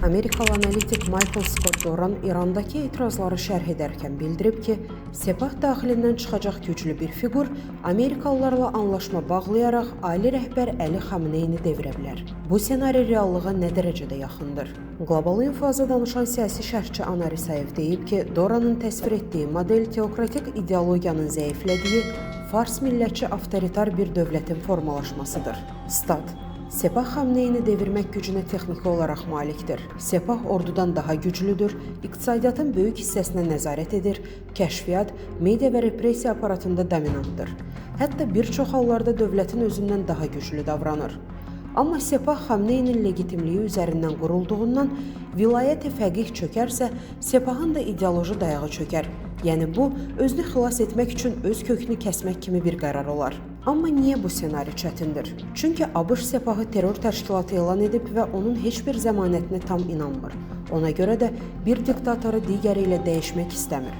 Amerikalı analitik Michael Scott Doran İrandakı etirazları şərh edərkən bildirib ki, Sepah daxilindən çıxacaq güclü bir fiqur Amerikalılarla anlaşma bağlayaraq ali rəhbər Əli Xamneyni devirə bilər. Bu senari reallığa nə dərəcədə yaxındır? Qlobal Infoza danışan siyasi şərhçi Anar İsayev deyib ki, Doranın təsvir etdiyi model teokratik ideologiyanın zəiflədiyi, fars millətçi avtoritar bir dövlətin formalaşmasıdır. Stat: Sepah Xamneyni devirmək gücünə texniki olaraq malikdir. Sepah ordudan daha güclüdür, iqtisadiyyatın böyük hissəsinə nəzarət edir, kəşfiyyat, media və repressiya aparatında dominantdır. Hətta bir çox hallarda dövlətin özündən daha güclü davranır. Amma Sepah Xamneynin legitimliyi üzərindən qurulduğundan vilayət-i fəqih çökərsə, Sepahın da ideoloji dayağı çökər. Yəni bu, özünü xilas etmək üçün öz kökünü kəsmək kimi bir qərar olar. Amma niyə bu senari çətindir? Çünki ABŞ Sepahı terror təşkilatı elan edib və onun heç bir zəmanətinə tam inanmır. Ona görə də bir diktatoru digəri ilə dəyişmək istəmir.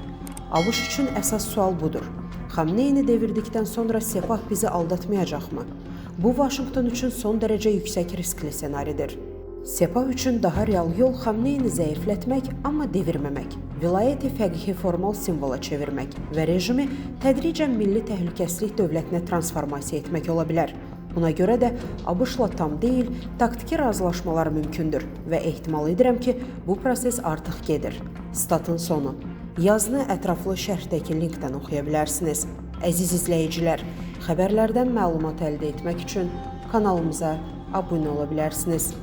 ABŞ üçün əsas sual budur. Xamneyni devirdikdən sonra Sepah bizi aldatmayacaqmı? Bu, Vaşinqton üçün son dərəcə yüksək riskli senaridir. Sepah üçün daha real yol Xamneyni zəiflətmək, amma devirməmək, vilayət-i fəqihi formal simvola çevirmək və rejimi tədricən milli təhlükəsizlik dövlətinə transformasiya etmək ola bilər. Buna görə də ABŞ-la tam deyil, taktiki razılaşmalar mümkündür və ehtimal edirəm ki, bu proses artıq gedir. Statın sonu. Yazını ətraflı şərhdəki linkdən oxuya bilərsiniz. Əziz izləyicilər, xəbərlərdən məlumat əldə etmək üçün kanalımıza abunə ola bilərsiniz.